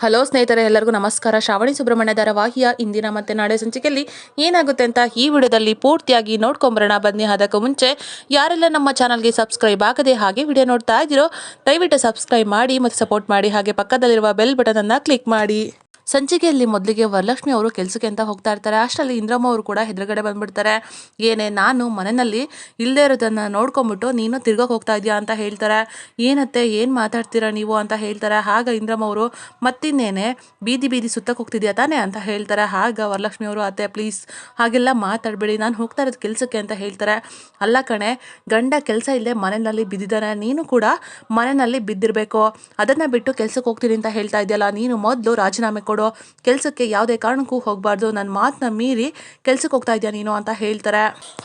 Hello ಸ್ನೇಹಿತರೆ, ಎಲ್ಲರಿಗೂ ನಮಸ್ಕಾರ. ಶ್ರಾವಣಿ ಸುಬ್ರಹ್ಮಣ್ಯ ಧಾರಾವಾಹಿಯ ಇಂದಿನ ಮತ್ತೆ ನಾಳೆ ಸಂಚಿಕೆಯಲ್ಲಿ ಏನಾಗುತ್ತೆ ಅಂತ ಈ ವಿಡಿಯೋದಲ್ಲಿ ಪೂರ್ತಿಯಾಗಿ ನೋಡ್ಕೊಂಬರೋಣ ಬನ್ನಿ. ಅದಕ್ಕೂ ಮುಂಚೆ ಯಾರೆಲ್ಲ ನಮ್ಮ ಚಾನಲ್ಗೆ ಸಬ್ಸ್ಕ್ರೈಬ್ ಆಗದೆ ಹಾಗೆ ವಿಡಿಯೋ ನೋಡ್ತಾ ಇದ್ದೀರೋ ದಯವಿಟ್ಟು ಸಬ್ಸ್ಕ್ರೈಬ್ ಮಾಡಿ ಮತ್ತು ಸಪೋರ್ಟ್ ಮಾಡಿ. ಹಾಗೆ ಪಕ್ಕದಲ್ಲಿರುವ ಬೆಲ್ ಬಟನ್ ಅನ್ನು ಕ್ಲಿಕ್ ಮಾಡಿ. ಸಂಚಿಕೆಯಲ್ಲಿ ಮೊದಲಿಗೆ ವರಲಕ್ಷ್ಮಿ ಅವರು ಕೆಲಸಕ್ಕೆ ಅಂತ ಹೋಗ್ತಾ ಇರ್ತಾರೆ. ಅಷ್ಟರಲ್ಲಿ ಇಂದ್ರಮ್ಮ ಅವರು ಕೂಡ ಎದುರುಗಡೆ ಬಂದ್ಬಿಡ್ತಾರೆ. ಏನೇ ನಾನು ಮನೆಯಲ್ಲಿ ಇಲ್ಲದೆ ಇರೋದನ್ನ ನೋಡ್ಕೊಂಬಿಟ್ಟು ನೀನು ತಿರ್ಗೋಕೆ ಹೋಗ್ತಾ ಇದೆಯಾ ಅಂತ ಹೇಳ್ತಾರೆ. ಏನತ್ತೆ ಏನು ಮಾತಾಡ್ತೀರಾ ನೀವು ಅಂತ ಹೇಳ್ತಾರೆ. ಆಗ ಇಂದ್ರಮ್ಮ ಅವರು ಮತ್ತಿನ್ನೇನೆ ಬೀದಿ ಬೀದಿ ಸುತ್ತಕ್ಕೆ ಹೋಗ್ತಿದ್ಯಾ ತಾನೇ ಅಂತ ಹೇಳ್ತಾರೆ. ಆಗ ವರಲಕ್ಷ್ಮಿ ಅವರು ಅತ್ತೆ ಪ್ಲೀಸ್ ಹಾಗೆಲ್ಲ ಮಾತಾಡಬೇಡಿ, ನಾನು ಹೋಗ್ತಾ ಇರೋದು ಕೆಲಸಕ್ಕೆ ಅಂತ ಹೇಳ್ತಾರೆ. ಅಲ್ಲ ಕಣೆ, ಗಂಡ ಕೆಲಸ ಇಲ್ಲದೆ ಮನೆಯಲ್ಲಿ ಬಿದ್ದಿದ್ದಾನೆ, ನೀನು ಕೂಡ ಮನೆಯಲ್ಲಿ ಬಿದ್ದಿರಬೇಕು, ಅದನ್ನು ಬಿಟ್ಟು ಕೆಲಸಕ್ಕೆ ಹೋಗ್ತೀನಿ ಅಂತ ಹೇಳ್ತಾ ಇದೆಯಲ್ಲ, ನೀನು ಮೊದಲು ರಾಜೀನಾಮೆ ಕೊಡು, ಕೆಲಸಕ್ಕೆ ಯಾವುದೇ ಕಾರಣಕ್ಕೂ ಹೋಗಬಾರ್ದು, ನನ್ನ ಮಾತನ್ನ ಮೀರಿ ಕೆಲಸಕ್ಕೆ ಹೋಗ್ತಾ ಇದೆಯಾ ನೀನು ಅಂತ ಹೇಳ್ತಾರೆ.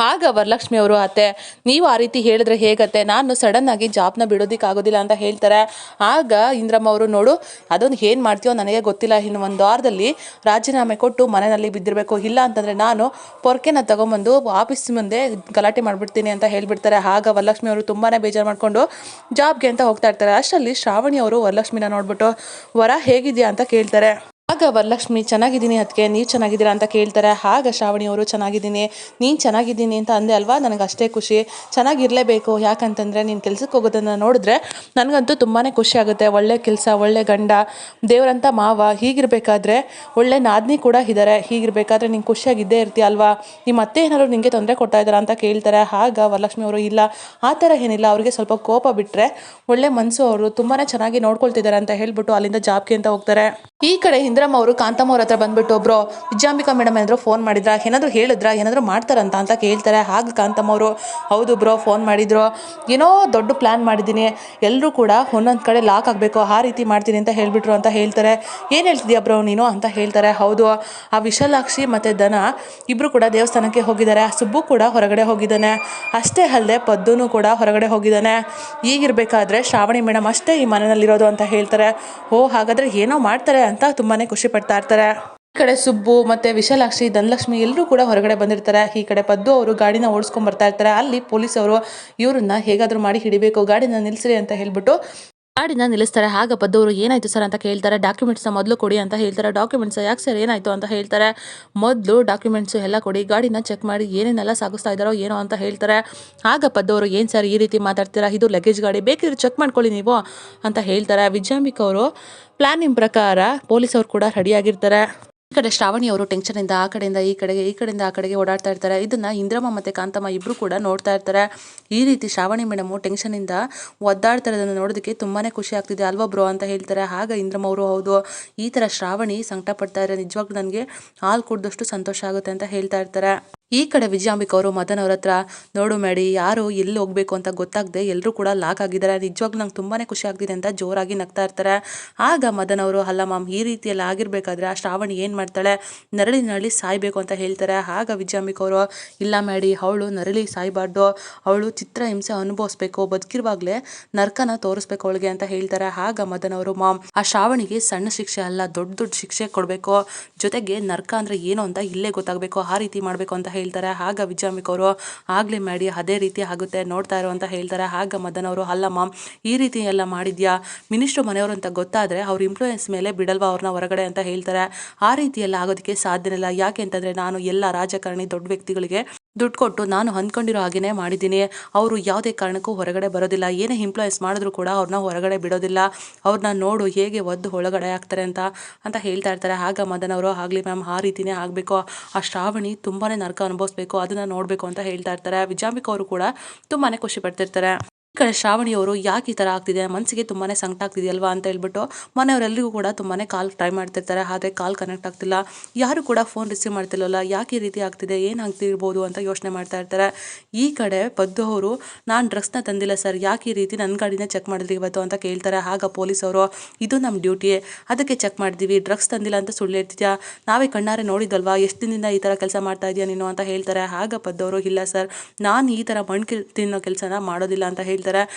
ಆಗ ವರಲಕ್ಷ್ಮಿ ಅವರು ಅತ್ತೆ ನೀವು ಆ ರೀತಿ ಹೇಳಿದ್ರೆ ಹೇಗತ್ತೆ, ನಾನು ಸಡನ್ ಆಗಿ ಜಾಬ್ನ ಬಿಡೋದಕ್ಕೆ ಆಗೋದಿಲ್ಲ ಅಂತ ಹೇಳ್ತಾರೆ. ಆಗ ಇಂದ್ರಮ್ಮ ಅವರು ನೋಡು ಅದೊಂದು ಏನು ಮಾಡ್ತೀಯೋ ನನಗೆ ಗೊತ್ತಿಲ್ಲ, ಇನ್ನು ಒಂದು ವಾರದಲ್ಲಿ ರಾಜೀನಾಮೆ ಕೊಟ್ಟು ಮನೆಯಲ್ಲಿ ಬಿದ್ದಿರಬೇಕು, ಇಲ್ಲ ಅಂತಂದರೆ ನಾನು ಪೊರ್ಕೆನ ತಗೊಂಬಂದು ಆಫೀಸ್ ಮುಂದೆ ಗಲಾಟೆ ಮಾಡಿಬಿಡ್ತೀನಿ ಅಂತ ಹೇಳ್ಬಿಡ್ತಾರೆ. ಆಗ ವರಲಕ್ಷ್ಮಿ ಅವರು ತುಂಬಾ ಬೇಜಾರು ಮಾಡಿಕೊಂಡು ಜಾಬ್ಗೆ ಅಂತ ಹೋಗ್ತಾ ಇರ್ತಾರೆ. ಅಷ್ಟರಲ್ಲಿ ಶ್ರಾವಣಿ ಅವರು ವರಲಕ್ಷ್ಮಿನ ನೋಡ್ಬಿಟ್ಟು ವರ ಹೇಗಿದೆಯಾ ಅಂತ ಕೇಳ್ತಾರೆ. ಆಗ ವರಲಕ್ಷ್ಮಿ ಚೆನ್ನಾಗಿದ್ದೀನಿ ಅದಕ್ಕೆ, ನೀವು ಚೆನ್ನಾಗಿದ್ದೀರಾ ಅಂತ ಕೇಳ್ತಾರೆ. ಆಗ ಶ್ರಾವಣಿ ಅವರು ಚೆನ್ನಾಗಿದ್ದೀನಿ, ನೀನು ಚೆನ್ನಾಗಿದ್ದೀನಿ ಅಂತ ಅಂದೆ ಅಲ್ವಾ, ನನಗೆ ಅಷ್ಟೇ ಖುಷಿ, ಚೆನ್ನಾಗಿರಲೇಬೇಕು, ಯಾಕಂತಂದರೆ ನೀನು ಕೆಲ್ಸಕ್ಕೆ ಹೋಗೋದನ್ನು ನೋಡಿದ್ರೆ ನನಗಂತೂ ತುಂಬಾ ಖುಷಿ ಆಗುತ್ತೆ, ಒಳ್ಳೆ ಕೆಲಸ, ಒಳ್ಳೆ ಗಂಡ, ದೇವರಂತ ಮಾವ, ಹೀಗಿರಬೇಕಾದ್ರೆ ಒಳ್ಳೆ ನಾದಿನಿ ಕೂಡ ಇದ್ದಾರೆ, ಹೀಗಿರಬೇಕಾದ್ರೆ ನೀನು ಖುಷಿಯಾಗಿದ್ದೇ ಇರ್ತೀಯ ಅಲ್ವಾ, ನಿಮ್ಮ ಅತ್ತೆ ಏನಾದ್ರು ನಿನಗೆ ತೊಂದರೆ ಕೊಡ್ತಾ ಇದ್ದಾರಾ ಅಂತ ಕೇಳ್ತಾರೆ. ಆಗ ವರಲಕ್ಷ್ಮಿ ಅವರು ಇಲ್ಲ ಆ ಥರ ಏನಿಲ್ಲ, ಅವರಿಗೆ ಸ್ವಲ್ಪ ಕೋಪ ಬಿಟ್ಟರೆ ಒಳ್ಳೆ ಮನಸ್ಸು, ಅವರು ತುಂಬಾ ಚೆನ್ನಾಗಿ ನೋಡ್ಕೊಳ್ತಿದ್ದಾರೆ ಅಂತ ಹೇಳ್ಬಿಟ್ಟು ಅಲ್ಲಿಂದ ಜಾಬ್ಗೆ ಅಂತ ಹೋಗ್ತಾರೆ. ಈ ಕಡೆ ಇಂದ್ರಮ್ಮ ಅವರು ಕಾಂತಮ್ಮ ಅವ್ರ ಹತ್ರ ಬಂದ್ಬಿಟ್ಟು ಒಬ್ರು ವಿಜಯಾಂಬಿಕಾ ಮೇಡಮ್ ಏನಾದ್ರು ಫೋನ್ ಮಾಡಿದ್ರಾ, ಏನಾದರೂ ಹೇಳಿದ್ರಾ, ಏನಾದರೂ ಮಾಡ್ತಾರಂತ ಅಂತ ಕೇಳ್ತಾರೆ. ಆಗ ಕಾಂತಮ್ಮ ಅವರು ಹೌದು ಬ್ರೋ ಫೋನ್ ಮಾಡಿದ್ರು, ಏನೋ ದೊಡ್ಡ ಪ್ಲ್ಯಾನ್ ಮಾಡಿದ್ದೀನಿ, ಎಲ್ಲರೂ ಕೂಡ ಒಂದೊಂದು ಕಡೆ ಲಾಕ್ ಆಗಬೇಕು ಆ ರೀತಿ ಮಾಡ್ತೀನಿ ಅಂತ ಹೇಳಿಬಿಟ್ರು ಅಂತ ಹೇಳ್ತಾರೆ. ಏನು ಹೇಳ್ತಿದ್ಯಾ ಬ್ರೋ ನೀನು ಅಂತ ಹೇಳ್ತಾರೆ. ಹೌದು, ಆ ವಿಶಾಲಾಕ್ಷಿ ಮತ್ತು ದನ ಇಬ್ಬರು ಕೂಡ ದೇವಸ್ಥಾನಕ್ಕೆ ಹೋಗಿದ್ದಾರೆ, ಸುಬ್ಬು ಕೂಡ ಹೊರಗಡೆ ಹೋಗಿದ್ದಾನೆ, ಅಷ್ಟೇ ಅಲ್ಲದೆ ಪದ್ದುನು ಕೂಡ ಹೊರಗಡೆ ಹೋಗಿದ್ದಾನೆ, ಈಗಿರಬೇಕಾದ್ರೆ ಶ್ರಾವಣಿ ಮೇಡಮ್ ಅಷ್ಟೇ ಈ ಮನೆಯಲ್ಲಿರೋದು ಅಂತ ಹೇಳ್ತಾರೆ. ಓ ಹಾಗಾದರೆ ಏನೋ ಮಾಡ್ತಾರೆ ಅಂತ ತುಂಬಾ ಖುಷಿ ಪಡ್ತಾ ಇರ್ತಾರೆ. ಈ ಕಡೆ ಸುಬ್ಬು ಮತ್ತು ವಿಶಾಲಾಕ್ಷಿ, ಧನಲಕ್ಷ್ಮಿ ಎಲ್ಲರೂ ಕೂಡ ಹೊರಗಡೆ ಬಂದಿರ್ತಾರೆ. ಈ ಕಡೆ ಪದ್ದು ಅವರು ಗಾಡಿನ ಓಡಿಸ್ಕೊಂಡು ಬರ್ತಾ ಇರ್ತಾರೆ. ಅಲ್ಲಿ ಪೊಲೀಸವರು ಇವ್ರನ್ನ ಹೇಗಾದರೂ ಮಾಡಿ ಹಿಡಿಬೇಕು, ಗಾಡಿನ ನಿಲ್ಲಿಸ್ರಿ ಅಂತ ಹೇಳ್ಬಿಟ್ಟು ಗಾಡಿನ ನಿಲ್ಲಿಸ್ತಾರೆ. ಆಗ ಪದ್ದವರು ಏನಾಯ್ತು ಸರ್ ಅಂತ ಕೇಳ್ತಾರೆ. ಡಾಕ್ಯುಮೆಂಟ್ಸ್ನ ಮೊದಲು ಕೊಡಿ ಅಂತ ಹೇಳ್ತಾರೆ. ಡಾಕ್ಯುಮೆಂಟ್ಸ್ ಯಾಕೆ ಸರ್ ಏನಾಯಿತು ಅಂತ ಹೇಳ್ತಾರೆ. ಮೊದಲು ಡಾಕ್ಯುಮೆಂಟ್ಸು ಎಲ್ಲ ಕೊಡಿ, ಗಾಡಿನ ಚೆಕ್ ಮಾಡಿ ಏನೇನೆಲ್ಲ ಸಾಗಿಸ್ತಾ ಇದ್ದಾರೋ ಏನೋ ಅಂತ ಹೇಳ್ತಾರೆ. ಆಗ ಪದ್ದವರು ಏನು ಸರ್ ಈ ರೀತಿ ಮಾತಾಡ್ತೀರಾ, ಇದು ಲಗೇಜ್ ಗಾಡಿ, ಬೇಕಿದ್ರೆ ಚೆಕ್ ಮಾಡ್ಕೊಳ್ಳಿ ನೀವು ಅಂತ ಹೇಳ್ತಾರೆ. ವಿಜಯಾಂಬಿಕಾ ಅವರು ಪ್ಲಾನಿಂಗ್ ಪ್ರಕಾರ ಪೊಲೀಸವ್ರು ಕೂಡ ರೆಡಿಯಾಗಿರ್ತಾರೆ. ಈ ಕಡೆ ಶ್ರಾವಣಿ ಅವರು ಟೆನ್ಷನಿಂದ ಆ ಕಡೆಯಿಂದ ಈ ಕಡೆಗೆ, ಈ ಕಡೆಯಿಂದ ಆ ಕಡೆಗೆ ಓಡಾಡ್ತಾ ಇರ್ತಾರೆ. ಇದನ್ನ ಇಂದ್ರಮ್ಮ ಮತ್ತು ಕಾಂತಮ್ಮ ಇಬ್ಬರು ಕೂಡ ನೋಡ್ತಾ ಇರ್ತಾರೆ. ಈ ರೀತಿ ಶ್ರಾವಣಿ ಮೇಡಮು ಟೆನ್ಷನಿಂದ ಒದ್ದಾಡ್ತಾ ಇರೋದನ್ನು ನೋಡೋದಕ್ಕೆ ತುಂಬಾ ಖುಷಿ ಆಗ್ತಿದೆ ಅಲ್ವಾ ಬ್ರೋ ಅಂತ ಹೇಳ್ತಾರೆ. ಆಗ ಇಂದ್ರಮ್ಮ ಅವರು ಹೌದು, ಈ ಥರ ಶ್ರಾವಣಿ ಸಂಕಟ ಪಡ್ತಾ ಇದ್ದಾರೆ, ನಿಜವಾಗ್ಲೂ ನನಗೆ ಹಾಲು ಕುಡಿದಷ್ಟು ಸಂತೋಷ ಆಗುತ್ತೆ ಅಂತ ಹೇಳ್ತಾ ಇರ್ತಾರೆ. ಈ ಕಡೆ ವಿಜಯಾಂಬಿಕಾ ಅವರು ಮದನ್ ಅವ್ರ ಹತ್ರ ನೋಡು ಮೇಡಿ, ಯಾರು ಎಲ್ಲಿ ಹೋಗಬೇಕು ಅಂತ ಗೊತ್ತಾಗದೆ ಎಲ್ಲರೂ ಕೂಡ ಲಾಕ್ ಆಗಿದ್ದಾರೆ, ನಿಜವಾಗ್ಲೂ ನಂಗೆ ತುಂಬಾ ಖುಷಿ ಆಗ್ತಿದೆ ಅಂತ ಜೋರಾಗಿ ನಗ್ತಾ ಇರ್ತಾರೆ. ಆಗ ಮದನ್ ಅವರು ಅಲ್ಲ ಮ್ಯಾಮ್, ಈ ರೀತಿಯೆಲ್ಲ ಆಗಿರಬೇಕಾದ್ರೆ ಆ ಶ್ರಾವಣಿ ಏನು ಮಾಡ್ತಾಳೆ, ನರಳಿ ಸಾಯಬೇಕು ಅಂತ ಹೇಳ್ತಾರೆ. ಆಗ ವಿಜಯಾಂಬಿಕಾ ಅವರು ಇಲ್ಲ ಮೇಡಿ, ಅವಳು ನರಳಿ ಸಾಯಬಾರ್ದು, ಅವಳು ಚಿತ್ರಹಿಂಸೆ ಅನುಭವಿಸ್ಬೇಕು, ಬದುಕಿರುವಾಗಲೇ ನರ್ಕನ ತೋರಿಸ್ಬೇಕು ಅವಳಿಗೆ ಅಂತ ಹೇಳ್ತಾರೆ. ಆಗ ಮದನ್ ಅವರು ಮಾಮ್, ಆ ಶ್ರಾವಣಿಗೆ ಸಣ್ಣ ಶಿಕ್ಷೆ ಅಲ್ಲ, ದೊಡ್ಡ ದೊಡ್ಡ ಶಿಕ್ಷೆ ಕೊಡಬೇಕು, ಜೊತೆಗೆ ನರ್ಕ ಅಂದರೆ ಏನು ಅಂತ ಇಲ್ಲೇ ಗೊತ್ತಾಗಬೇಕು, ಆ ರೀತಿ ಮಾಡಬೇಕು ಅಂತ ಹೇಳ್ತಾರೆ. ಆಗ ವಿಜಯಾಂಬಿಕಾ ಅವರು ಆಗ್ಲೇ ಮಾಡಿ ಅದೇ ರೀತಿ ಆಗುತ್ತೆ ನೋಡ್ತಾ ಇರೋ ಅಂತ ಹೇಳ್ತಾರೆ. ಆಗ ಮದನ್ ಅವರು ಅಲ್ಲ ಮಾಮ್, ಈ ರೀತಿ ಎಲ್ಲ ಮಾಡಿದ್ಯಾ, ಮಿನಿಸ್ಟ್ರು ಮನೆಯವರು ಅಂತ ಗೊತ್ತಾದರೆ ಅವ್ರ ಇನ್ಫ್ಲೂಯೆನ್ಸ್ ಮೇಲೆ ಬಿಡಲ್ವಾ ಅವ್ರನ್ನ ಹೊರಗಡೆ ಅಂತ ಹೇಳ್ತಾರೆ. ಆ ರೀತಿ ಎಲ್ಲ ಆಗೋದಕ್ಕೆ ಸಾಧ್ಯನಿಲ್ಲ, ಯಾಕೆ ಅಂತಂದರೆ ನಾನು ಎಲ್ಲ ರಾಜಕಾರಣಿ ದೊಡ್ಡ ವ್ಯಕ್ತಿಗಳಿಗೆ ದುಡ್ಡು ಕೊಟ್ಟು ನಾನು ಅಂದ್ಕೊಂಡಿರೋ ಹಾಗೇನೆ ಮಾಡಿದ್ದೀನಿ, ಅವರು ಯಾವುದೇ ಕಾರಣಕ್ಕೂ ಹೊರಗಡೆ ಬರೋದಿಲ್ಲ, ಏನೇ ಇನ್ಫ್ಲೂಯೆನ್ಸ್ ಮಾಡಿದ್ರು ಕೂಡ ಅವ್ರನ್ನ ಹೊರಗಡೆ ಬಿಡೋದಿಲ್ಲ, ಅವ್ರನ್ನ ನೋಡು ಹೇಗೆ ಒದ್ದು ಒಳಗಡೆ ಆಗ್ತಾರೆ ಅಂತ ಹೇಳ್ತಾ ಇರ್ತಾರೆ. ಆಗ ಮದನ್ ಅವರು ಆಗಲಿ ಮ್ಯಾಮ್, ಆ ರೀತಿನೇ ಆಗಬೇಕು, ಆ ಶ್ರಾವಣಿ ತುಂಬಾ ನರಕ ಅನುಭವಿಸ್ಬೇಕು, ಅದನ್ನು ನೋಡಬೇಕು ಅಂತ ಹೇಳ್ತಾ ಇರ್ತಾರೆ. ವಿಜಯಾಂಬಿಕಾ ಅವರು ಕೂಡ ತುಂಬಾ ಖುಷಿ ಪಡ್ತಿರ್ತಾರೆ. ಈ ಕಡೆ ಶ್ರಾವಣಿಯವರು ಯಾಕೆ ಈ ಥರ ಆಗ್ತಿದೆ, ಮನಸ್ಸಿಗೆ ತುಂಬಾ ಸಂಕಟ ಆಗ್ತಿದೆಯಲ್ವಾ ಅಂತ ಹೇಳ್ಬಿಟ್ಟು ಮನೆಯವರೆಲ್ಲರಿಗೂ ಕೂಡ ತುಂಬಾ ಕಾಲ್ ಟ್ರೈ ಮಾಡ್ತಿರ್ತಾರೆ. ಆದರೆ ಕಾಲ್ ಕನೆಕ್ಟ್ ಆಗ್ತಿಲ್ಲ, ಯಾರು ಕೂಡ ಫೋನ್ ರಿಸೀವ್ ಮಾಡ್ತಿಲ್ಲಲ್ಲ, ಯಾಕೆ ಈ ರೀತಿ ಆಗ್ತಿದೆ, ಏನಾಗ್ತಿರ್ಬೋದು ಅಂತ ಯೋಚನೆ ಮಾಡ್ತಾ ಇರ್ತಾರೆ. ಈ ಕಡೆ ಪದ್ದು ಅವರು ನಾನು ಡ್ರಗ್ಸ್ನ ತಂದಿಲ್ಲ ಸರ್, ಯಾಕೆ ಈ ರೀತಿ ನನ್ನ ಗಾಡಿನ ಚೆಕ್ ಮಾಡಿದ್ರಿ ಇವತ್ತು ಅಂತ ಕೇಳ್ತಾರೆ. ಆಗ ಪೊಲೀಸವರು ಇದು ನಮ್ಮ ಡ್ಯೂಟಿ, ಅದಕ್ಕೆ ಚೆಕ್ ಮಾಡಿದ್ದೀವಿ, ಡ್ರಗ್ಸ್ ತಂದಿಲ್ಲ ಅಂತ ಸುಳ್ಳು ಹೇಳ್ತಿದ್ಯಾ, ನಾವೇ ಕಣ್ಣಾರೆ ನೋಡಿದ್ವಲ್ವಾ, ಎಷ್ಟು ದಿನದಿಂದ ಈ ಥರ ಕೆಲಸ ಮಾಡ್ತಾ ಇದೆಯಾ ನೀನು ಅಂತ ಹೇಳ್ತಾರೆ. ಆಗ ಪದ್ದವರು ಇಲ್ಲ ಸರ್, ನಾನು ಈ ಥರ ಮಣ್ಣು ತಿನ್ನೋ ಕೆಲಸನ ಮಾಡೋದಿಲ್ಲ ಅಂತ ಹೇಳ್ತಾರೆ.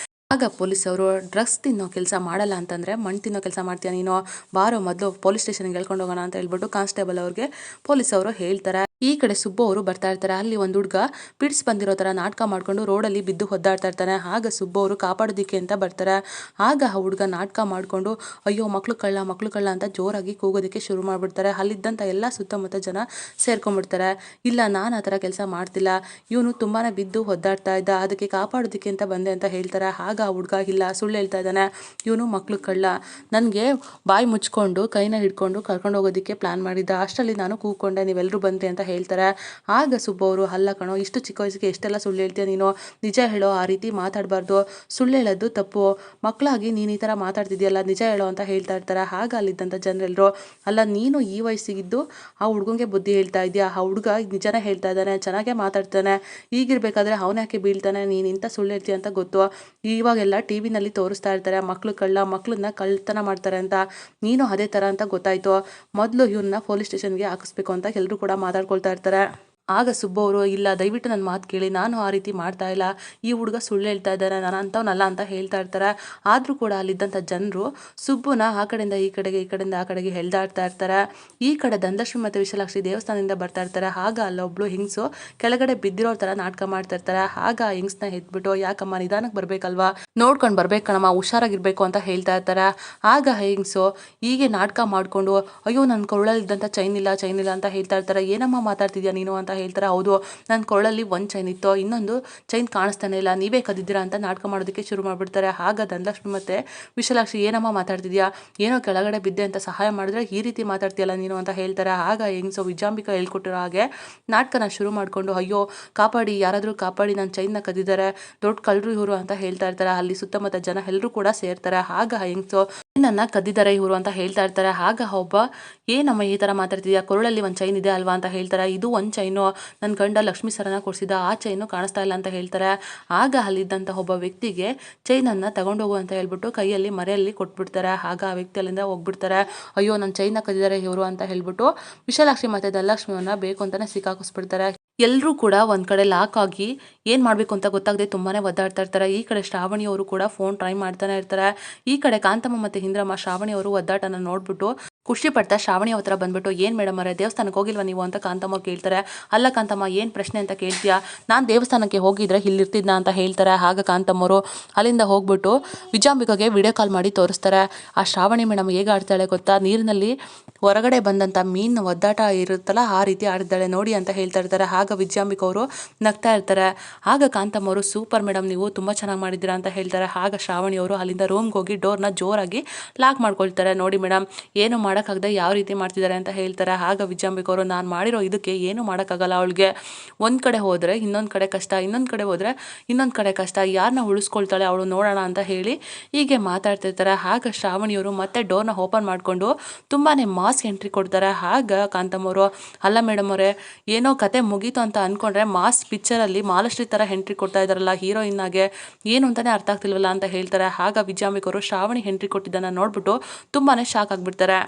ಆಗ ಪೊಲೀಸವರು ಡ್ರಗ್ಸ್ ತಿನ್ನೋ ಕೆಲಸ ಮಾಡಲ್ಲ ಅಂತಂದರೆ ಮಣ್ಣು ತಿನ್ನೋ ಕೆಲಸ ಮಾಡ್ತೀಯ ನೀನು, ಬಾರೋ ಮೊದಲು ಪೊಲೀಸ್ ಸ್ಟೇಷನ್ಗೆ ಹೇಳ್ಕೊಂಡು ಹೋಗೋಣ ಅಂತ ಹೇಳ್ಬಿಟ್ಟು ಕಾನ್ಸ್ಟೇಬಲ್ ಅವ್ರಿಗೆ ಪೊಲೀಸವರು ಹೇಳ್ತಾರೆ. ಈ ಕಡೆ ಸುಬ್ಬು ಅವರು ಬರ್ತಾ ಇರ್ತಾರೆ. ಅಲ್ಲಿ ಒಂದು ಹುಡುಗ ಪಿಡ್ಸ್ ಬಂದಿರೋ ಥರ ನಾಟಕ ಮಾಡ್ಕೊಂಡು ರೋಡಲ್ಲಿ ಬಿದ್ದು ಒದ್ದಾಡ್ತಾ ಇರ್ತಾನೆ. ಆಗ ಸುಬ್ಬು ಅವರು ಕಾಪಾಡೋದಿಕ್ಕೆ ಅಂತ ಬರ್ತಾರೆ. ಆಗ ಆ ಹುಡುಗ ನಾಟಕ ಮಾಡಿಕೊಂಡು ಅಯ್ಯೋ ಮಕ್ಳು ಕಳ್ಳ ಅಂತ ಜೋರಾಗಿ ಕೂಗೋದಕ್ಕೆ ಶುರು ಮಾಡಿಬಿಡ್ತಾರೆ. ಅಲ್ಲಿದ್ದಂಥ ಎಲ್ಲ ಸುತ್ತಮುತ್ತ ಜನ ಸೇರ್ಕೊಂಡ್ಬಿಡ್ತಾರೆ. ಇಲ್ಲ ನಾನು ಆ ಥರ ಕೆಲಸ ಮಾಡ್ತಿಲ್ಲ, ಇವನು ತುಂಬಾ ಬಿದ್ದು ಒದ್ದಾಡ್ತಾ ಇದ್ದ, ಅದಕ್ಕೆ ಕಾಪಾಡೋದಕ್ಕೆ ಅಂತ ಬಂದೆ ಅಂತ ಹೇಳ್ತಾರೆ. ಆಗ ಆ ಹುಡುಗ ಇಲ್ಲ ಸುಳ್ಳು ಹೇಳ್ತಾ ಇದ್ದಾನೆ, ಇವನು ಮಕ್ಳು ಕಳ್ಳ, ನನಗೆ ಬಾಯಿ ಮುಚ್ಕೊಂಡು ಕೈನ ಹಿಡ್ಕೊಂಡು ಕರ್ಕೊಂಡು ಹೋಗೋದಕ್ಕೆ ಪ್ಲಾನ್ ಮಾಡಿದ್ದ, ಅಷ್ಟರಲ್ಲಿ ನಾನು ಕೂಗ್ಕೊಂಡೆ, ನೀವೆಲ್ಲರೂ ಬಂದ್ರಿ ಅಂತ ಹೇಳ್ತಾರೆ. ಆಗ ಸುಬ್ಬು ಅವರು ಅಲ್ಲ ಕಣೋ, ಇಷ್ಟು ಚಿಕ್ಕ ವಯಸ್ಸಿಗೆ ಎಷ್ಟೆಲ್ಲ ಸುಳ್ಳು ಹೇಳ್ತೀಯ ನೀನು, ನಿಜ ಹೇಳೋ, ಆ ರೀತಿ ಮಾತಾಡಬಾರ್ದು, ಸುಳ್ಳು ಹೇಳೋದು ತಪ್ಪು, ಮಕ್ಕಳಾಗಿ ನೀನು ಈ ಥರ ಮಾತಾಡ್ತಿದ್ಯಲ್ಲ, ನಿಜ ಹೇಳೋ ಅಂತ ಹೇಳ್ತಾ ಇರ್ತಾರೆ. ಆಗ ಅಲ್ಲಿದ್ದಂಥ ಜನರೆಲ್ಲರೂ ಅಲ್ಲ ನೀನು ಈ ವಯಸ್ಸಿಗಿದ್ದು ಆ ಹುಡುಗಂಗೆ ಬುದ್ಧಿ ಹೇಳ್ತಾ ಇದೆಯಾ, ಆ ಹುಡುಗ ನಿಜನೇ ಹೇಳ್ತಾ ಇದ್ದಾನೆ, ಚೆನ್ನಾಗೇ ಮಾತಾಡ್ತಾನೆ, ಈಗಿರ್ಬೇಕಾದ್ರೆ ಅವನ್ಯಾಕೆ ಬೀಳ್ತಾನೆ, ನೀನು ಇಂಥ ಸುಳ್ಳು ಹೇಳ್ತೀಯ ಅಂತ ಗೊತ್ತು, ಇವಾಗೆಲ್ಲ ಟಿ ವಿನಲ್ಲಿ ತೋರಿಸ್ತಾ ಇರ್ತಾರೆ ಮಕ್ಕಳು ಕಳ್ಳ, ಮಕ್ಕಳನ್ನ ಕಳ್ತನ ಮಾಡ್ತಾರೆ ಅಂತ, ನೀನು ಅದೇ ಥರ ಅಂತ ಗೊತ್ತಾಯ್ತು, ಮೊದಲು ಇವನ್ನ ಪೊಲೀಸ್ ಸ್ಟೇಷನ್ಗೆ ಹಾಕಿಸ್ಬೇಕು ಅಂತ ಎಲ್ಲರೂ ಕೂಡ ಮಾತಾಡ್ಕೊಳ್ತಾ ಇರ್ತಾರೆ. ಆಗ ಸುಬ್ಬು ಅವರು ಇಲ್ಲ ದಯವಿಟ್ಟು ನನ್ನ ಮಾತು ಕೇಳಿ, ನಾನು ಆ ರೀತಿ ಮಾಡ್ತಾ ಇಲ್ಲ, ಈ ಹುಡುಗ ಸುಳ್ಳು ಹೇಳ್ತಾ ಇದ್ದಾರೆ, ನಾನು ಅಂಥವ್ನಲ್ಲ ಅಂತ ಹೇಳ್ತಾ ಇರ್ತಾರೆ. ಆದರೂ ಕೂಡ ಅಲ್ಲಿದ್ದಂಥ ಜನರು ಸುಬ್ಬುನ ಆ ಕಡೆಯಿಂದ ಈ ಕಡೆಗೆ, ಈ ಕಡೆಯಿಂದ ಆ ಕಡೆಗೆ ಎಳ್ದಾಡ್ತಾ ಇರ್ತಾರೆ. ಈ ಕಡೆ ಧನಲಕ್ಷ್ಮಿ ಮತ್ತು ವಿಶಾಲಾಕ್ಷಿ ದೇವಸ್ಥಾನದಿಂದ ಬರ್ತಾ ಇರ್ತಾರೆ. ಆಗ ಅಲ್ಲೊಬ್ಳು ಹೆಂಗಸು ಕೆಳಗಡೆ ಬಿದ್ದಿರೋ ಥರ ನಾಟಕ ಮಾಡ್ತಾ ಇರ್ತಾರೆ. ಆಗ ಆ ಹೆಂಗಸನ್ನ ಎದ್ಬಿಟ್ಟು ಯಾಕಮ್ಮ ನಿಧಾನಕ್ಕೆ ಬರ್ಬೇಕಲ್ವಾ, ನೋಡ್ಕೊಂಡು ಬರ್ಬೇಕಣಮ್ಮ, ಹುಷಾರಾಗಿರ್ಬೇಕು ಅಂತ ಹೇಳ್ತಾ ಇರ್ತಾರೆ. ಆಗ ಹೆಂಗಸು ಹೀಗೆ ನಾಟಕ ಮಾಡಿಕೊಂಡು ಅಯ್ಯೋ ನನ್ನ ಕೊಳ್ಳಲ್ಲಿದ್ದಂಥ ಚೈನ್ ಇಲ್ಲ ಅಂತ ಹೇಳ್ತಾ ಇರ್ತಾರೆ. ಏನಮ್ಮ ಮಾತಾಡ್ತಿದ್ಯಾ ನೀನು ಅಂತ ಹೇಳ್ತಾರೆ. ಹೌದು, ನನ್ನ ಕೊಳ್ಳಲ್ಲಿ ಒಂದು ಚೈನ್ ಇತ್ತು, ಇನ್ನೊಂದು ಚೈನ್ ಕಾಣಿಸ್ತಾನೆ ಇಲ್ಲ, ನೀವೇ ಕದ್ದಿದ್ದೀರಾ ಅಂತ ನಾಟಕ ಮಾಡೋದಕ್ಕೆ ಶುರು ಮಾಡಿಬಿಡ್ತಾರೆ. ಆಗ ಧನಲಕ್ಷ್ಮಿ ಮತ್ತು ವಿಶಾಲಾಕ್ಷಿ ಏನಮ್ಮ ಮಾತಾಡ್ತಿದ್ಯಾ, ಏನೋ ಕೆಳಗಡೆ ಬಿದ್ದೆ ಅಂತ ಸಹಾಯ ಮಾಡಿದ್ರೆ ಈ ರೀತಿ ಮಾತಾಡ್ತೀಯಲ್ಲ ನೀನು ಅಂತ ಹೇಳ್ತಾರೆ. ಆಗ ಹೆಂಗಸು ವಿಜಾಂಬಿಕಾ ಹೇಳ್ಕೊಟ್ಟಿರೋ ಹಾಗೆ ನಾಟಕನ ಶುರು ಮಾಡಿಕೊಂಡು ಅಯ್ಯೋ ಕಾಪಾಡಿ, ಯಾರಾದರೂ ಕಾಪಾಡಿ, ನನ್ನ ಚೈನ್ನ ಕದ್ದಿದ್ದಾರೆ, ದೊಡ್ಡ ಕಳ್ಳರು ಇವರು ಅಂತ ಹೇಳ್ತಾ ಇರ್ತಾರೆ. ಅಲ್ಲಿ ಸುತ್ತಮುತ್ತ ಜನ ಎಲ್ಲರೂ ಕೂಡ ಸೇರ್ತಾರೆ. ಆಗ ಹೆಂಗಸು ನನ್ನ ಕದ್ದಿದ್ದಾರೆ ಇವರು ಅಂತ ಹೇಳ್ತಾ ಇರ್ತಾರೆ. ಆಗ ಒಬ್ಬ ಏನಮ್ಮ ಈ ಥರ ಮಾತಾಡ್ತಿದ್ಯಾ, ಕೊರಳಲ್ಲಿ ಒಂದು ಚೈನ್ ಇದೆ ಅಲ್ವಾ ಅಂತ ಹೇಳ್ತಾರೆ. ಇದು ಒಂದು ಚೈನು ನನ್ನ ಗಂಡ ಲಕ್ಷ್ಮೀ ಸರನ ಕೊಡಿಸಿದ, ಆ ಚೈನು ಕಾಣಿಸ್ತಾ ಇಲ್ಲ ಅಂತ ಹೇಳ್ತಾರೆ. ಆಗ ಅಲ್ಲಿದ್ದಂಥ ಒಬ್ಬ ವ್ಯಕ್ತಿಗೆ ಚೈನನ್ನು ತಗೊಂಡೋಗು ಅಂತ ಹೇಳ್ಬಿಟ್ಟು ಕೈಯಲ್ಲಿ ಮರೆಯಲ್ಲಿ ಕೊಟ್ಬಿಡ್ತಾರೆ. ಆಗ ಆ ವ್ಯಕ್ತಿ ಅಲ್ಲಿಂದ ಹೋಗ್ಬಿಡ್ತಾರೆ. ಅಯ್ಯೋ ನನ್ನ ಚೈನ್ನ ಕದ್ದಿದ್ದಾರೆ ಇವರು ಅಂತ ಹೇಳ್ಬಿಟ್ಟು ವಿಶಾಲಾಕ್ಷಿ ಮತ್ತು ಧನಲಕ್ಷ್ಮಿಯನ್ನ ಬೇಕು ಅಂತಲೇ ಸಿಕ್ಕಾಕಿಸ್ಬಿಡ್ತಾರೆ. ಎಲ್ಲರೂ ಕೂಡ ಒಂದು ಕಡೆ ಲಾಕ್ ಆಗಿ ಏನು ಮಾಡಬೇಕು ಅಂತ ಗೊತ್ತಾಗದೆ ತುಂಬಾ ಒದ್ದಾಡ್ತಾ ಇರ್ತಾರೆ. ಈ ಕಡೆ ಶ್ರಾವಣಿ ಅವರು ಕೂಡ ಫೋನ್ ಟ್ರೈ ಮಾಡ್ತಾನೆ ಇರ್ತಾರೆ. ಈ ಕಡೆ ಕಾಂತಮ್ಮ ಮತ್ತು ಇಂದ್ರಮ್ಮ ಶ್ರಾವಣಿ ಅವರು ಒದ್ದಾಟನ ನೋಡ್ಬಿಟ್ಟು ಖುಷಿ ಪಡ್ತಾ ಶ್ರಾವಣಿ ಹತ್ರ ಬಂದ್ಬಿಟ್ಟು ಏನು ಮೇಡಮ್ ಅವರೇ ದೇವಸ್ಥಾನಕ್ಕೆ ಹೋಗಿಲ್ವಾ ನೀವು ಅಂತ ಕಾಂತಮ್ಮ ಕೇಳ್ತಾರೆ. ಅಲ್ಲ ಕಾಂತಮ್ಮ ಏನು ಪ್ರಶ್ನೆ ಅಂತ ಕೇಳ್ತೀಯಾ, ನಾನು ದೇವಸ್ಥಾನಕ್ಕೆ ಹೋಗಿದ್ರೆ ಇಲ್ಲಿರ್ತಿದ್ನಾ ಅಂತ ಹೇಳ್ತಾರೆ. ಆಗ ಕಾಂತಮ್ಮವರು ಅಲ್ಲಿಂದ ಹೋಗ್ಬಿಟ್ಟು ವಿಜಾಂಬಿಕಾಗೆ ವಿಡಿಯೋ ಕಾಲ್ ಮಾಡಿ ತೋರಿಸ್ತಾರೆ. ಆ ಶ್ರಾವಣಿ ಮೇಡಮ್ ಹೇಗೆ ಆಡ್ತಾಳೆ ಗೊತ್ತಾ, ನೀರಿನಲ್ಲಿ ಹೊರಗಡೆ ಬಂದಂಥ ಮೀನು ಒದ್ದಾಟ ಇರುತ್ತಲ್ಲ ಆ ರೀತಿ ಆಡ್ತಾಳೆ ನೋಡಿ ಅಂತ ಹೇಳ್ತಾ ಇರ್ತಾರೆ. ಆಗ ವಿಜಾಂಬಿಕಾ ಅವರು ನಗ್ತಾ ಇರ್ತಾರೆ. ಆಗ ಕಾಂತಮ್ಮವರು ಸೂಪರ್ ಮೇಡಮ್, ನೀವು ತುಂಬ ಚೆನ್ನಾಗಿ ಮಾಡಿದ್ದೀರಾ ಅಂತ ಹೇಳ್ತಾರೆ. ಆಗ ಶ್ರಾವಣಿ ಅವರು ಅಲ್ಲಿಂದ ರೂಮ್ಗೆ ಹೋಗಿ ಡೋರ್ನ ಜೋರಾಗಿ ಲಾಕ್ ಮಾಡ್ಕೊಳ್ತಾರೆ. ನೋಡಿ ಮೇಡಮ್ ಏನು ಮಾಡೋಕ್ಕಾಗದೆ ಯಾವ ರೀತಿ ಮಾಡ್ತಿದ್ದಾರೆ ಅಂತ ಹೇಳ್ತಾರೆ. ಆಗ ವಿಜಾಂಬಿಕಾ ಅವರು ನಾನು ಮಾಡಿರೋ ಇದಕ್ಕೆ ಏನು ಮಾಡೋಕ್ಕಾಗಲ್ಲ, ಅವಳಿಗೆ ಒಂದು ಕಡೆ ಹೋದರೆ ಇನ್ನೊಂದು ಕಡೆ ಕಷ್ಟ, ಇನ್ನೊಂದು ಕಡೆ ಹೋದರೆ ಇನ್ನೊಂದು ಕಡೆ ಕಷ್ಟ, ಯಾರನ್ನ ಉಳಿಸ್ಕೊಳ್ತಾಳೆ ಅವಳು ನೋಡೋಣ ಅಂತ ಹೇಳಿ ಹೀಗೆ ಮಾತಾಡ್ತಿರ್ತಾರೆ. ಆಗ ಶ್ರಾವಣಿಯವರು ಮತ್ತೆ ಡೋರ್ನ ಓಪನ್ ಮಾಡಿಕೊಂಡು ತುಂಬಾ ಮಾಸ್ ಎಂಟ್ರಿ ಕೊಡ್ತಾರೆ. ಆಗ ಕಾಂತಮ್ಮವರು ಅಲ್ಲ ಮೇಡಮ್ ಅವರೇ ಏನೋ ಕತೆ ಮುಗೀತು ಅಂತ ಅಂದ್ಕೊಂಡ್ರೆ ಮಾಸ್ ಪಿಕ್ಚರಲ್ಲಿ ಮಾಲಶ್ರೀ ಥರ ಎಂಟ್ರಿ ಕೊಡ್ತಾ ಇದ್ದಾರಲ್ಲ ಹೀರೋಯಿನ್ ಆಗೆ, ಏನು ಅಂತಲೇ ಅರ್ಥ ಆಗ್ತಿಲ್ವಲ್ಲ ಅಂತ ಹೇಳ್ತಾರೆ. ಆಗ ವಿಜಾಂಬಿಕಾ ಅವರು ಶ್ರಾವಣಿ ಎಂಟ್ರಿ ಕೊಟ್ಟಿದ್ದನ್ನು ನೋಡ್ಬಿಟ್ಟು ತುಂಬಾ ಶಾಕ್ ಆಗಿಬಿಡ್ತಾರೆ.